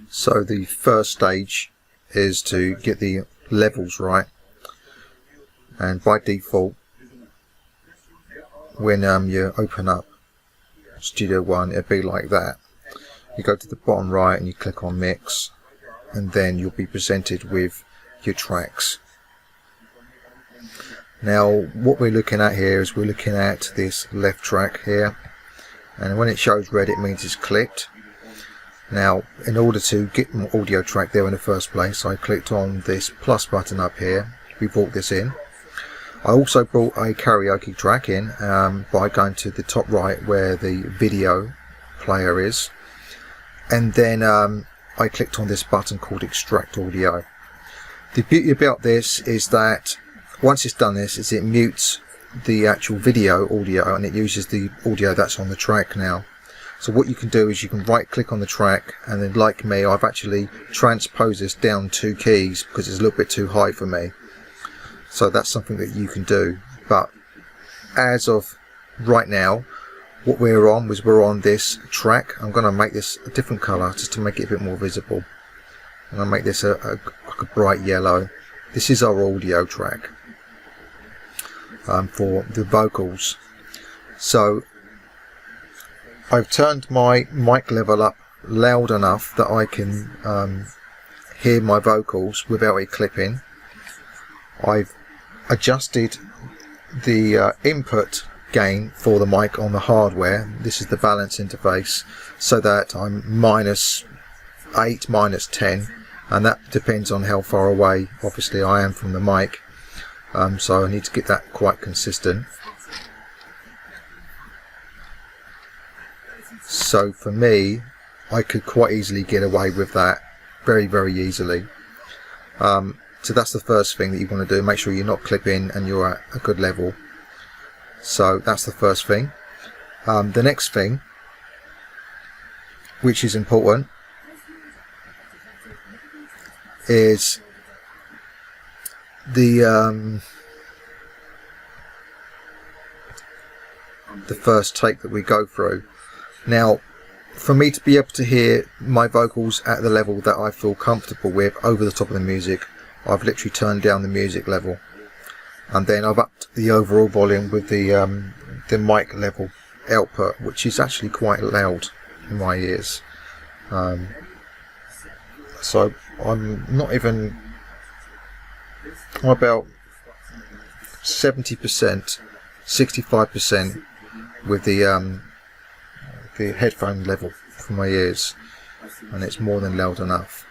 So the first stage is to get the levels right, and by default when you open up Studio One, it'll be like that. You go to the bottom right and you click on mix, and then you'll be presented with your tracks. Now what we're looking at here is we're looking at this left track here, and when it shows red it means it's clicked. Now in order to get my audio track there in the first place, I clicked on this plus button up here. We brought this in. I also brought a karaoke track in by going to the top right where the video player is, and then I clicked on this button called extract audio. The beauty about this is that once it's done this, is it mutes the actual video audio and it uses the audio that's on the track now. So what you can do is you can right click on the track, and then like me, I've actually transposed this down 2 keys because it's a little bit too high for me. So that's something that you can do. But as of right now, what we're on was we're on this track. I'm going to make this a different colour just to make it a bit more visible. I'm going to make this like a bright yellow. This is our audio track for the vocals. So I've turned my mic level up loud enough that I can hear my vocals without it clipping. I've adjusted the input gain for the mic on the hardware. This is the balance interface, so that I'm -8, -10, and that depends on how far away obviously I am from the mic, so I need to get that quite consistent. So for me, I could quite easily get away with that very easily. So that's the first thing that you want to do. Make sure you're not clipping and you're at a good level. So that's the first thing. The next thing, which is important, is the first take that we go through. Now, for me to be able to hear my vocals at the level that I feel comfortable with over the top of the music, I've literally turned down the music level, and then I've upped the overall volume with the mic level output, which is actually quite loud in my ears. So I'm not even, I'm about 70%, 65% with the headphone level for my ears, and it's more than loud enough.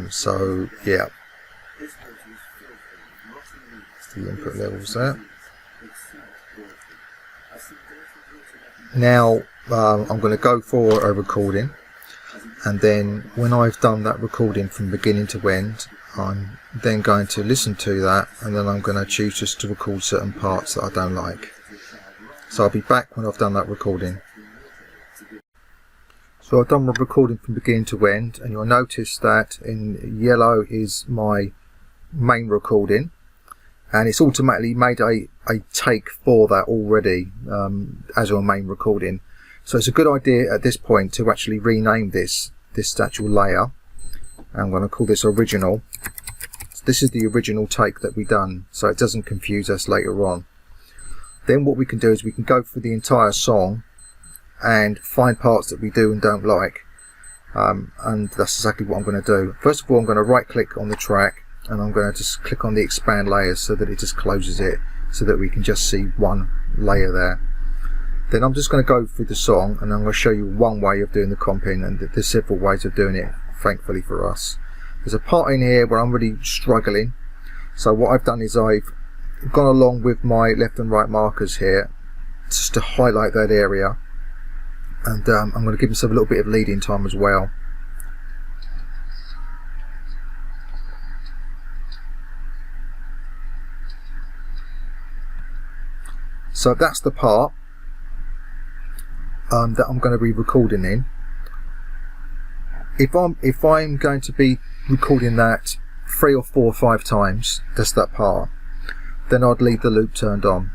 So yeah, the input levels there. Now I'm going to go for a recording, and then when I've done that recording from beginning to end, I'm then going to listen to that, and then I'm going to choose just to record certain parts that I don't like. So I'll be back when I've done that recording. So I've done my recording from beginning to end, and you'll notice that in yellow is my main recording, and it's automatically made a take for that already as your main recording. So it's a good idea at this point to actually rename this actual layer. I'm going to call this original. So this is the original take that we done, so it doesn't confuse us later on. Then what we can do is we can go through the entire song and find parts that we do and don't like, and that's exactly what I'm going to do. First of all, I'm going to right click on the track, and I'm going to just click on the expand layers so that it just closes it, so that we can just see one layer there. Then I'm just going to go through the song, and I'm going to show you one way of doing the comping, and there's several ways of doing it, thankfully for us. There's a part in here where I'm really struggling, so what I've done is I've gone along with my left and right markers here just to highlight that area, and I'm going to give myself a little bit of lead-in time as well. So that's the part that I'm going to be recording in. If I'm going to be recording that 3 or 4 or 5 times, just that part, then I'd leave the loop turned on.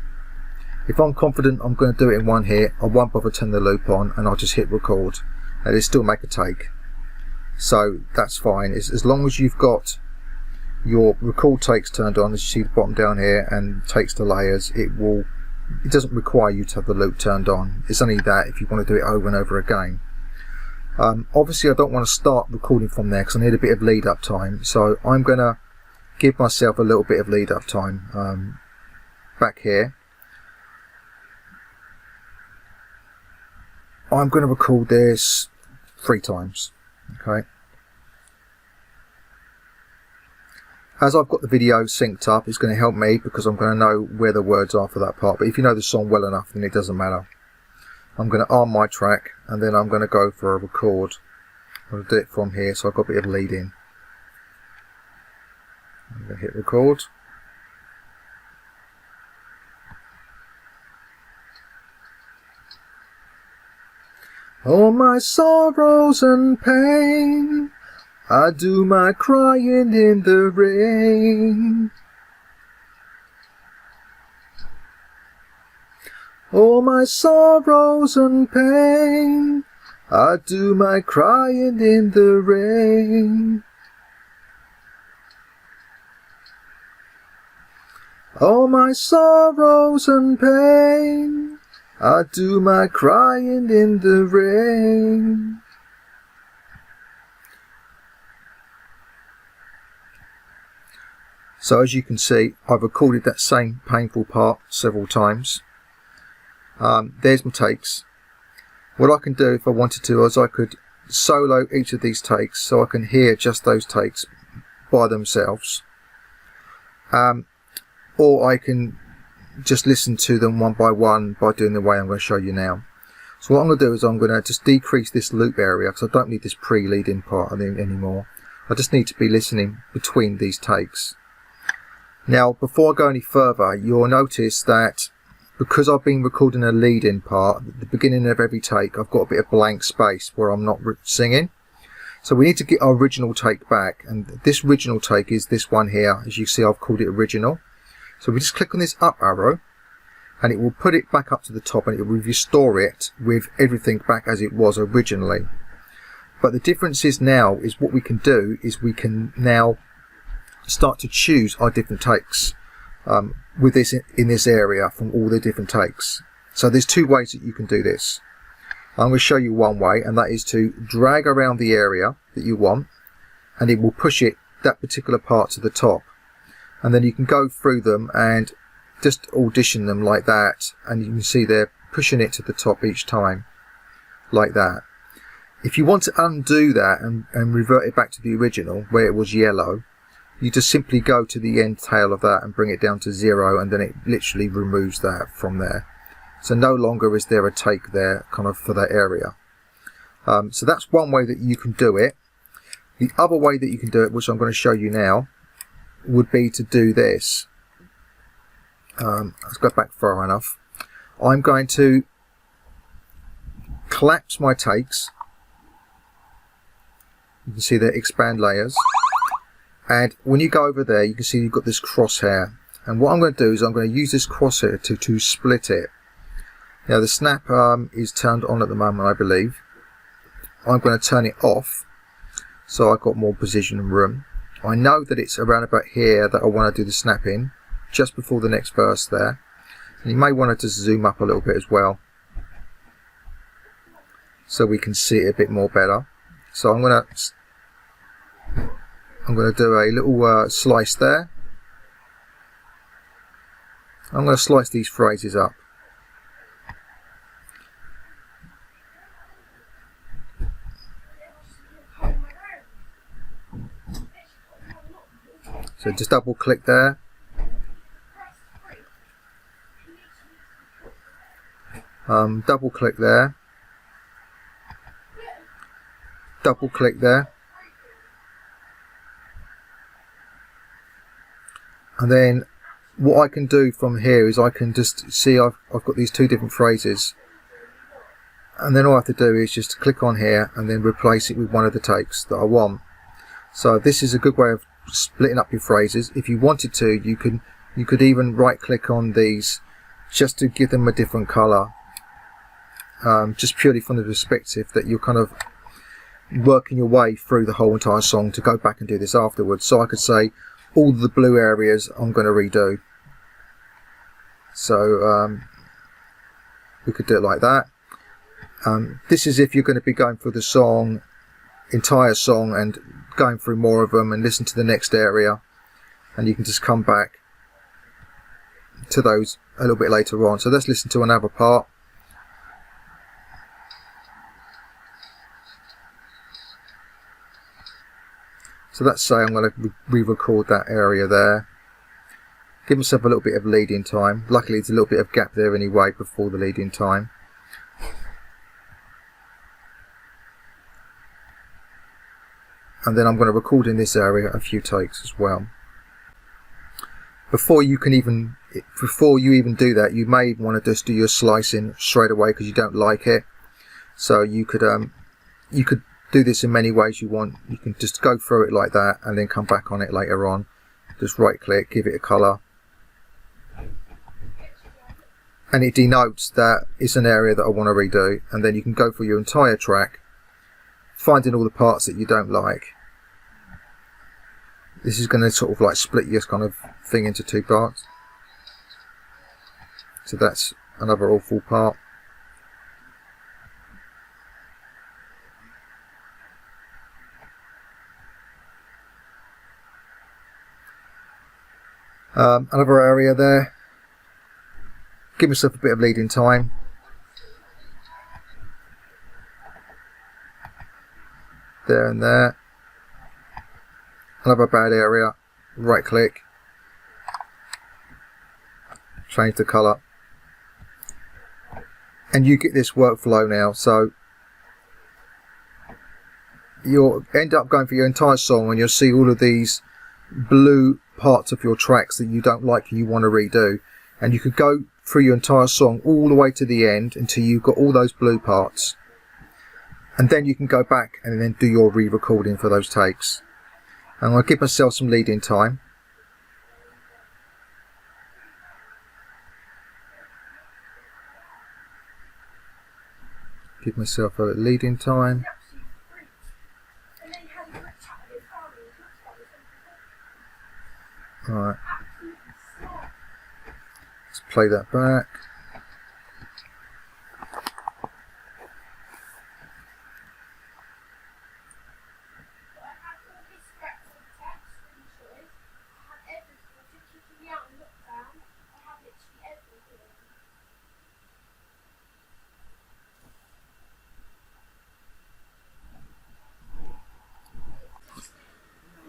If I'm confident I'm going to do it in one hit, I won't bother turning the loop on, and I'll just hit record, and it'll still make a take. So that's fine. As long as you've got your record takes turned on, as you see the bottom down here, and takes to layers, it doesn't require you to have the loop turned on. It's only that if you want to do it over and over again. Obviously I don't want to start recording from there because I need a bit of lead up time, so I'm going to give myself a little bit of lead up time. Back here, I'm going to record this 3 times. Okay. As I've got the video synced up, it's going to help me because I'm going to know where the words are for that part. But if you know the song well enough, then it doesn't matter. I'm going to arm my track, and then I'm going to go for a record. I'm going to do it from here, so I've got a bit of lead in. I'm going to hit record. All my sorrows and pain, I do my crying in the rain. All my sorrows and pain, I do my crying in the rain. All my sorrows and pain, I do my crying in the rain. So as you can see, I've recorded that same painful part several times. There's my takes. What I can do if I wanted to is I could solo each of these takes so I can hear just those takes by themselves. Or I can just listen to them one by one by doing the way I'm going to show you now. So what I'm going to do is I'm going to just decrease this loop area because I don't need this pre-lead-in part anymore. I just need to be listening between these takes. Now, before I go any further, you'll notice that because I've been recording a lead-in part, at the beginning of every take, I've got a bit of blank space where I'm not singing. So we need to get our original take back, and this original take is this one here. As you see, I've called it original. So we just click on this up arrow, and it will put it back up to the top, and it will restore it with everything back as it was originally. But the difference is now is what we can do is we can now start to choose our different takes with this in this area from all the different takes. So there's 2 ways that you can do this. I'm going to show you one way, and that is to drag around the area that you want, and it will push that particular part to the top, and then you can go through them and just audition them like that, and you can see they're pushing it to the top each time like that. If you want to undo that and revert it back to the original where it was yellow, you just simply go to the end tail of that and bring it down to 0, and then it literally removes that from there. So no longer is there a take there kind of for that area. So that's one way that you can do it. The other way that you can do it, which I'm going to show you now, would be to do this. Let's go back far enough. I'm going to collapse my takes. You can see there, expand layers. And when you go over there, you can see you've got this crosshair. And what I'm going to do is I'm going to use this crosshair to split it. Now the snap is turned on at the moment, I believe. I'm going to turn it off, so I've got more position and room. I know that it's around about here that I want to do the snap in, just before the next verse there. And you may want to just zoom up a little bit as well, so we can see it a bit more better. So I'm going to do a little slice there. I'm going to slice these phrases up. So just double click there. Double click there. Double click there. And then what I can do from here is I can just see I've got these 2 different phrases, and then all I have to do is just click on here and then replace it with one of the takes that I want. So this is a good way of splitting up your phrases. If you wanted to, you could even right click on these just to give them a different colour, just purely from the perspective that you're kind of working your way through the whole entire song to go back and do this afterwards. So I could say all the blue areas I'm going to redo. So we could do it like that. This is if you're going to be going through the song, entire song, and going through more of them and listen to the next area, and you can just come back to those a little bit later on. So let's listen to another part. So let's say I'm going to re-record that area there. Give myself a little bit of lead-in time. Luckily there's a little bit of gap there anyway before the lead-in time. And then I'm going to record in this area a few takes as well. Before you even do that, you may want to just do your slicing straight away because you don't like it. So you could do this in many ways you want. You can just go through it like that and then come back on it later on. Just right click, give it a colour, and it denotes that it's an area that I want to redo. And then you can go through your entire track, finding all the parts that you don't like. This is going to sort of like split your kind of thing into two parts. So that's another awful part. Another area there. Give myself a bit of lead-in time. There and there. Another bad area. Right click. Change the colour. And you get this workflow now. So you'll end up going for your entire song and you'll see all of these blue parts of your tracks that you don't like and you want to redo. And you could go through your entire song all the way to the end until you've got all those blue parts. And then you can go back and then do your re-recording for those takes. And I'll give myself some lead-in time. Give myself a lead-in time. Alright. Let's play that back.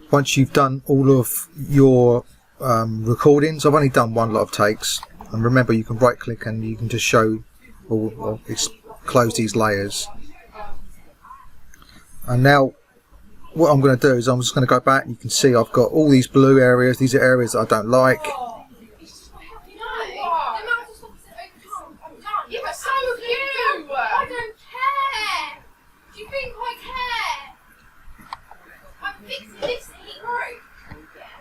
Once you've done all of your recordings, I've only done one lot of takes, and remember you can right click and you can just show or close these layers. And now what I'm going to do is I'm just going to go back. You can see I've got all these blue areas. These are areas that I don't like. Yeah, but so have you! I don't care! Do you think I care? I'm fixing this heat room.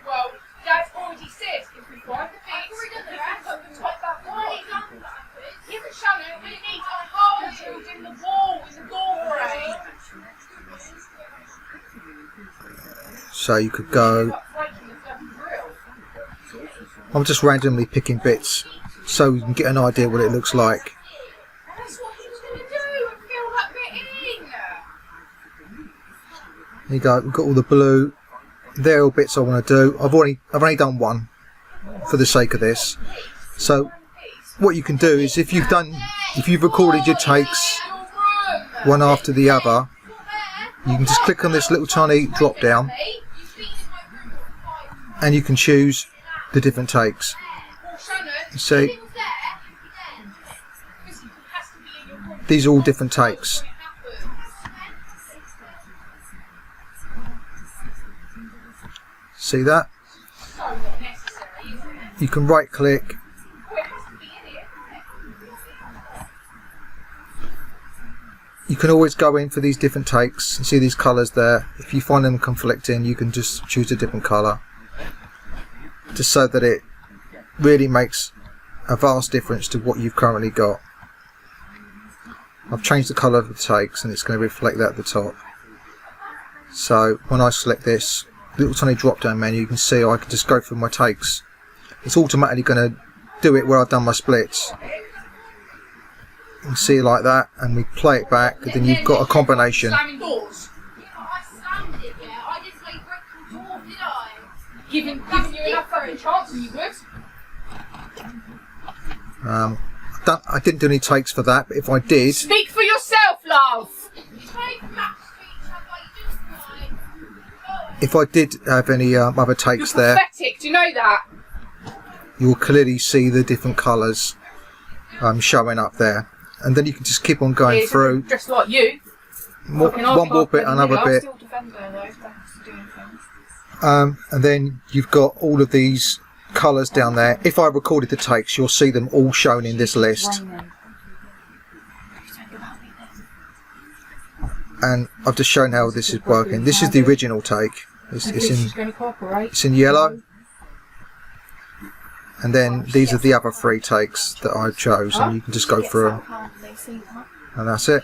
Well, Dad's already said if we find the fix, we can put the top back on. Yeah, but Shannon, we need a hole drilled in the wall with a door frame. So you could go. I'm just randomly picking bits so you can get an idea what it looks like. That's what he was going to do and fill that bit in. There you go, we've got all the blue. They're all bits I want to do. I've only done one for the sake of this. So what you can do is if you've recorded your takes one after the other, you can just click on this little tiny drop down and you can choose the different takes. See, these are all different takes. See that? You can right click . You can always go in for these different takes and see these colours there. If you find them conflicting, you can just choose a different colour, just so that it really makes a vast difference to what you've currently got. I've changed the colour of the takes and it's going to reflect that at the top. So when I select this little tiny drop down menu, you can see I can just go through my takes. It's automatically going to do it where I've done my splits. You can see like that, and we play it back, and then you've got a combination. Slamming doors. I slammed it, yeah. I didn't say break the door, did I? Giving you enough fucking chance and you would. I didn't do any takes for that, but if I did... Speak for yourself, love! If I did have any other takes You're there, pathetic, do you know that? you'll clearly see the different colours showing up there. And then you can just keep on going Yeah, through. Just like you. One more bit, another bit. Still defend her, though, thanks for doing things. And then you've got all of these colours down there. If I recorded the takes, you'll see them all shown in this list. And I've just shown how this is working. This is the original take. It's in yellow. And then these are the other 3 takes that I chose, and you can just go through them. And that's it.